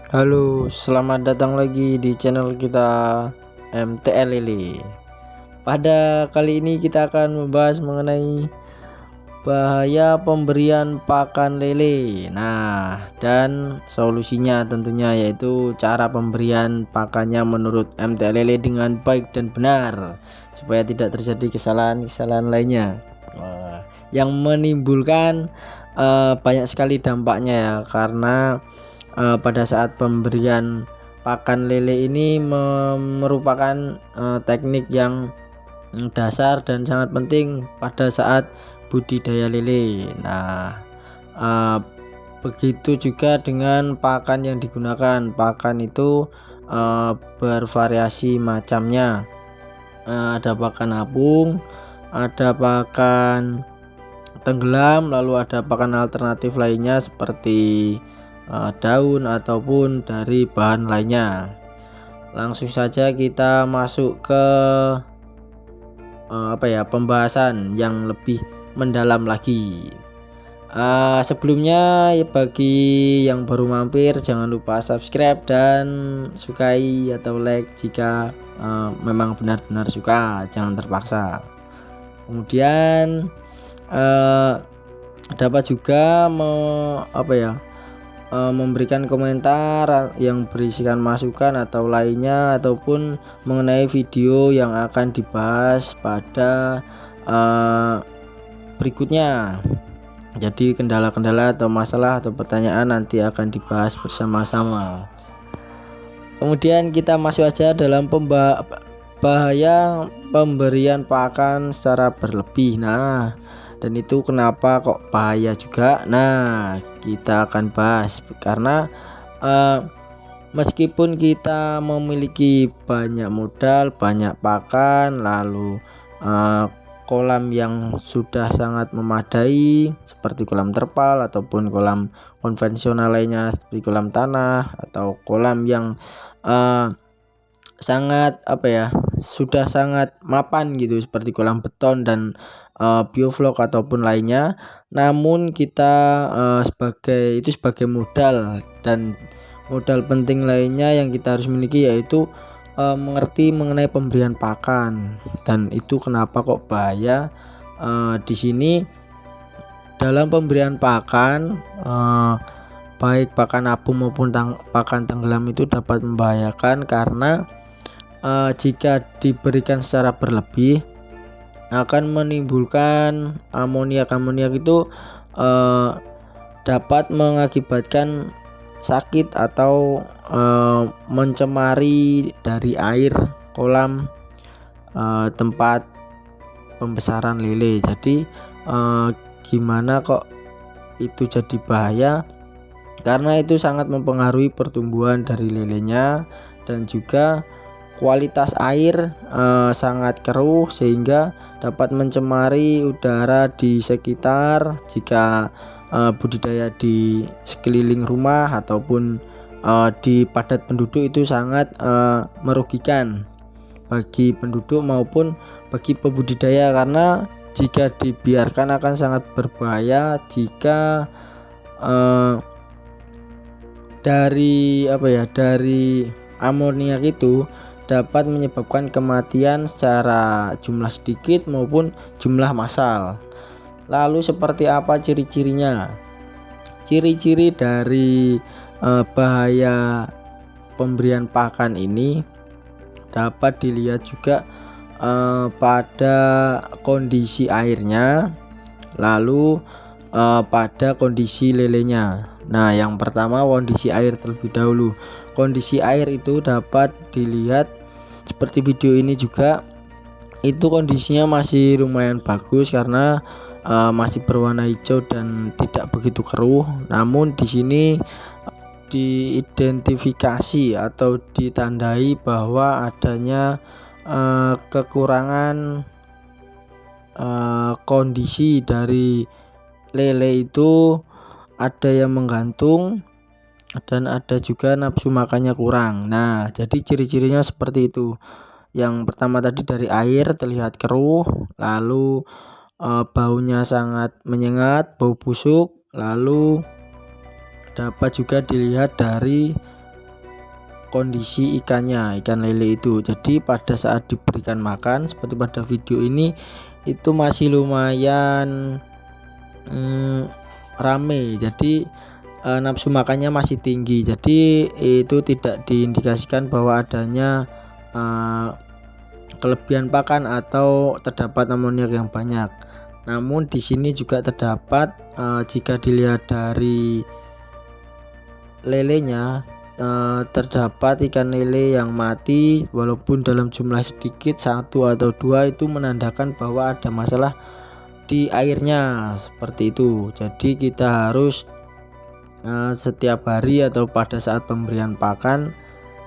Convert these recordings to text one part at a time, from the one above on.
Halo, selamat datang lagi di channel kita MTL Lele. Pada kali ini kita akan membahas mengenai bahaya pemberian pakan lele. Nah, dan solusinya tentunya yaitu cara pemberian pakannya menurut MTL Lele dengan baik dan benar supaya tidak terjadi kesalahan-kesalahan lainnya. Yang menimbulkan banyak sekali dampaknya ya, karena pada saat pemberian pakan lele ini merupakan teknik yang dasar dan sangat penting pada saat budidaya lele. Nah, begitu juga dengan pakan yang digunakan. Pakan itu bervariasi macamnya. Ada pakan apung, ada pakan tenggelam, lalu ada pakan alternatif lainnya seperti daun ataupun dari bahan lainnya. Langsung saja kita masuk ke pembahasan yang lebih mendalam lagi. Sebelumnya bagi yang baru mampir jangan lupa subscribe dan sukai atau like jika memang benar-benar suka, jangan terpaksa. Kemudian dapat juga memberikan komentar yang berisikan masukan atau lainnya, ataupun mengenai video yang akan dibahas pada berikutnya. Jadi kendala-kendala atau masalah atau pertanyaan nanti akan dibahas bersama-sama. Kemudian kita masuk aja dalam bahaya pemberian pakan secara berlebih. Nah, dan itu kenapa kok bahaya juga? Nah, kita akan bahas karena meskipun kita memiliki banyak modal, banyak pakan, lalu kolam yang sudah sangat memadai seperti kolam terpal ataupun kolam konvensional lainnya seperti kolam tanah atau kolam yang sangat sudah sangat mapan gitu seperti kolam beton dan bioflok ataupun lainnya, namun kita sebagai modal, dan modal penting lainnya yang kita harus miliki yaitu mengerti mengenai pemberian pakan. Dan itu kenapa kok bahaya di sini dalam pemberian pakan, baik pakan apung maupun pakan tenggelam itu dapat membahayakan karena jika diberikan secara berlebih akan menimbulkan amoniak. Amoniak itu dapat mengakibatkan sakit atau mencemari dari air kolam tempat pembesaran lele. Jadi gimana kok itu jadi bahaya? Karena itu sangat mempengaruhi pertumbuhan dari lelenya, dan juga kualitas air sangat keruh sehingga dapat mencemari udara di sekitar jika budidaya di sekeliling rumah ataupun di padat penduduk. Itu sangat merugikan bagi penduduk maupun bagi pembudidaya, karena jika dibiarkan akan sangat berbahaya jika dari amoniak itu dapat menyebabkan kematian secara jumlah sedikit maupun jumlah massal. Lalu seperti apa ciri-cirinya? Ciri-ciri dari bahaya pemberian pakan ini dapat dilihat juga pada kondisi airnya, lalu pada kondisi lelenya. Nah, yang pertama kondisi air terlebih dahulu. Kondisi air itu dapat dilihat seperti video ini juga, itu kondisinya masih lumayan bagus karena masih berwarna hijau dan tidak begitu keruh. Namun di sini diidentifikasi atau ditandai bahwa adanya kekurangan kondisi dari lele itu, ada yang menggantung dan ada juga nafsu makannya kurang. Nah, jadi ciri-cirinya seperti itu. Yang pertama tadi dari air terlihat keruh, lalu baunya sangat menyengat, bau busuk, lalu dapat juga dilihat dari kondisi ikan lele itu. Jadi pada saat diberikan makan seperti pada video ini itu masih lumayan rame, jadi nafsu makannya masih tinggi. Jadi itu tidak diindikasikan bahwa adanya kelebihan pakan atau terdapat amoniak yang banyak. Namun di sini juga terdapat jika dilihat dari lelenya, terdapat ikan lele yang mati walaupun dalam jumlah sedikit, 1 atau 2, itu menandakan bahwa ada masalah di airnya seperti itu. Jadi kita harus setiap hari atau pada saat pemberian pakan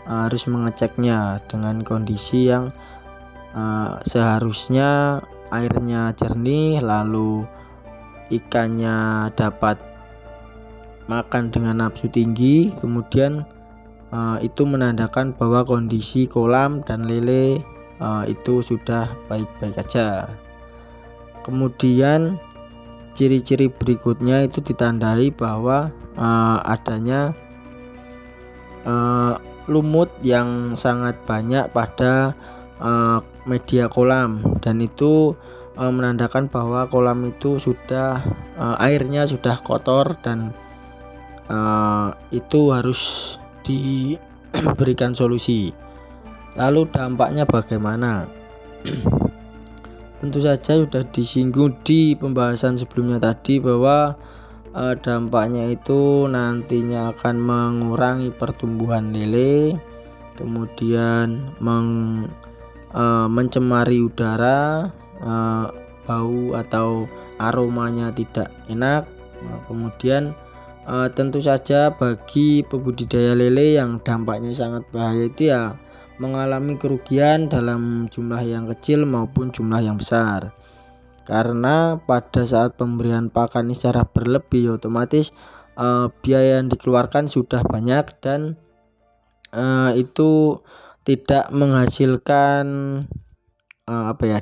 harus mengeceknya dengan kondisi yang seharusnya airnya jernih, lalu ikannya dapat makan dengan nafsu tinggi. Kemudian itu menandakan bahwa kondisi kolam dan lele itu sudah baik-baik aja. Kemudian ciri-ciri berikutnya itu ditandai bahwa adanya lumut yang sangat banyak pada media kolam, dan itu menandakan bahwa kolam itu sudah airnya sudah kotor dan itu harus diberikan solusi. Lalu dampaknya bagaimana? Tentu saja sudah disinggung di pembahasan sebelumnya tadi bahwa dampaknya itu nantinya akan mengurangi pertumbuhan lele, kemudian mencemari udara, bau atau aromanya tidak enak. Kemudian tentu saja bagi pembudidaya lele yang dampaknya sangat bahaya itu ya mengalami kerugian dalam jumlah yang kecil maupun jumlah yang besar. Karena pada saat pemberian pakan secara berlebih, otomatis biaya yang dikeluarkan sudah banyak dan itu tidak menghasilkan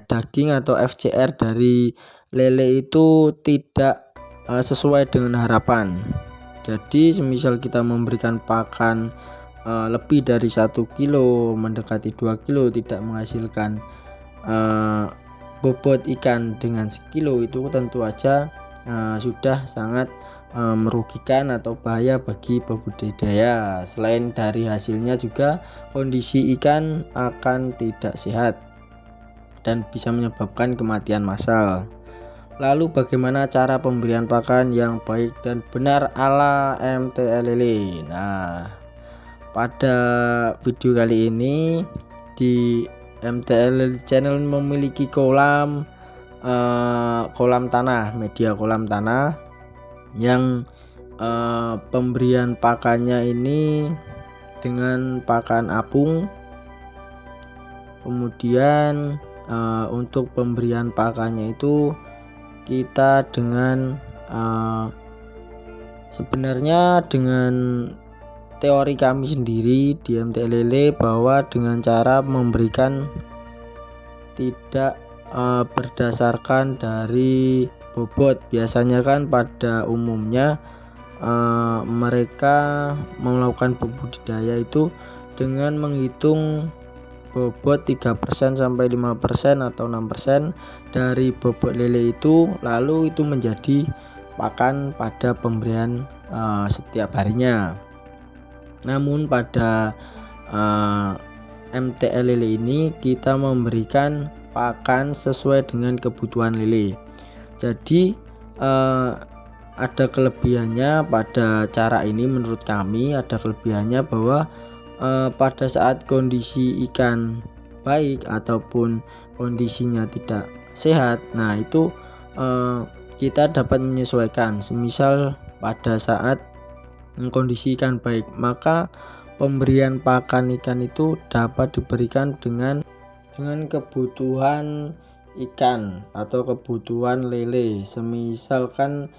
daging atau FCR dari lele itu tidak sesuai dengan harapan. Jadi semisal kita memberikan pakan lebih dari 1 kilo mendekati 2 kilo tidak menghasilkan bobot ikan dengan sekilo, itu tentu aja sudah sangat merugikan atau bahaya bagi pembudidaya. Selain dari hasilnya juga kondisi ikan akan tidak sehat dan bisa menyebabkan kematian massal. Lalu bagaimana cara pemberian pakan yang baik dan benar ala MTLLE? Nah, pada video kali ini di MTLLE channel memiliki kolam tanah, media kolam tanah yang pemberian pakannya ini dengan pakan apung. Kemudian untuk pemberian pakannya itu kita dengan sebenarnya dengan teori kami sendiri di MTLLE bahwa dengan cara memberikan tidak berdasarkan dari bobot. Biasanya kan pada umumnya mereka melakukan pembudidaya itu dengan menghitung bobot 3% sampai 5% atau 6% dari bobot lele itu, lalu itu menjadi pakan pada pemberian setiap harinya. Namun pada MTLLE ini kita memberikan pakan sesuai dengan kebutuhan lele. Jadi ada kelebihannya pada cara ini. Menurut kami ada kelebihannya bahwa pada saat kondisi ikan baik ataupun kondisinya tidak sehat, nah itu kita dapat menyesuaikan. Semisal pada saat kondisi ikan baik, maka pemberian pakan ikan itu dapat diberikan dengan kebutuhan ikan atau kebutuhan lele. Semisalkan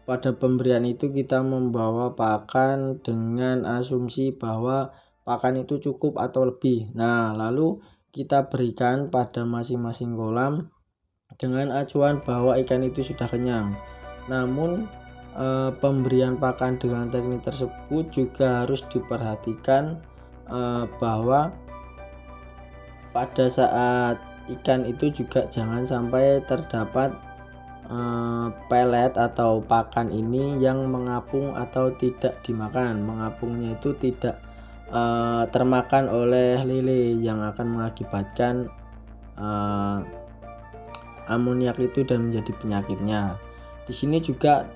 pada pemberian itu kita membawa pakan dengan asumsi bahwa pakan itu cukup atau lebih. Nah, lalu kita berikan pada masing-masing kolam dengan acuan bahwa ikan itu sudah kenyang. Namun pemberian pakan dengan teknik tersebut juga harus diperhatikan bahwa pada saat ikan itu juga jangan sampai terdapat pelet atau pakan ini yang mengapung atau tidak dimakan. Mengapungnya itu tidak termakan oleh lele yang akan mengakibatkan amoniak itu dan menjadi penyakitnya. Di sini juga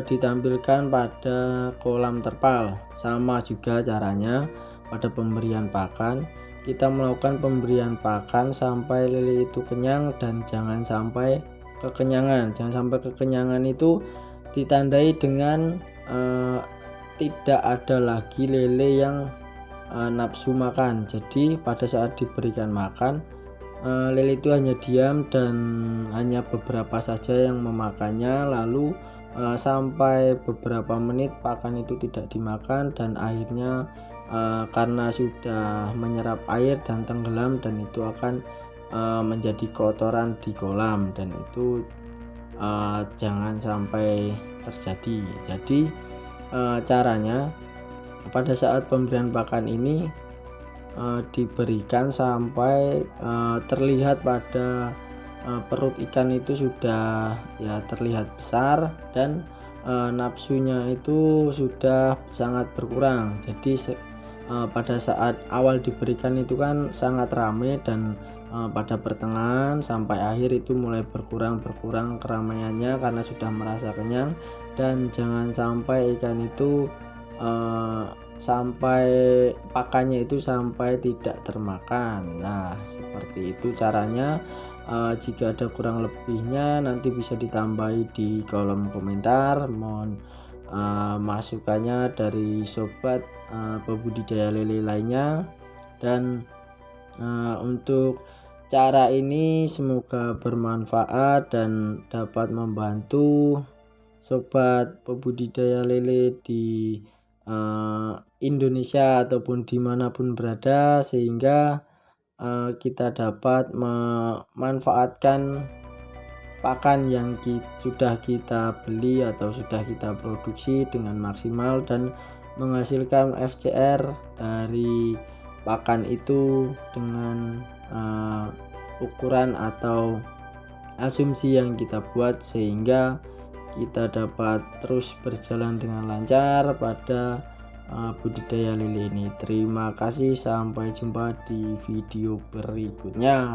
ditampilkan pada kolam terpal. Sama juga caranya pada pemberian pakan. Kita melakukan pemberian pakan sampai lele itu kenyang dan jangan sampai kekenyangan. Jangan sampai kekenyangan itu ditandai dengan tidak ada lagi lele yang nafsu makan. Jadi pada saat diberikan makan, lele itu hanya diam dan hanya beberapa saja yang memakannya, lalu sampai beberapa menit pakan itu tidak dimakan dan akhirnya karena sudah menyerap air dan tenggelam, dan itu akan menjadi kotoran di kolam, dan itu jangan sampai terjadi. Jadi caranya pada saat pemberian pakan ini diberikan sampai terlihat pada perut ikan itu sudah ya terlihat besar dan nafsunya itu sudah sangat berkurang. Jadi pada saat awal diberikan itu kan sangat ramai, dan pada pertengahan sampai akhir itu mulai berkurang keramaiannya karena sudah merasa kenyang. Dan jangan sampai ikan itu sampai pakannya itu sampai tidak termakan. Nah, seperti itu caranya. Jika ada kurang lebihnya nanti bisa ditambahi di kolom komentar. Mohon masukannya dari sobat pembudidaya lele lainnya. Dan untuk cara ini semoga bermanfaat dan dapat membantu sobat pembudidaya lele di Indonesia ataupun dimanapun berada, sehingga kita dapat memanfaatkan pakan yang sudah kita beli atau sudah kita produksi dengan maksimal dan menghasilkan FCR dari pakan itu dengan ukuran atau asumsi yang kita buat, sehingga kita dapat terus berjalan dengan lancar pada budidaya lele ini. Terima kasih, sampai jumpa di video berikutnya.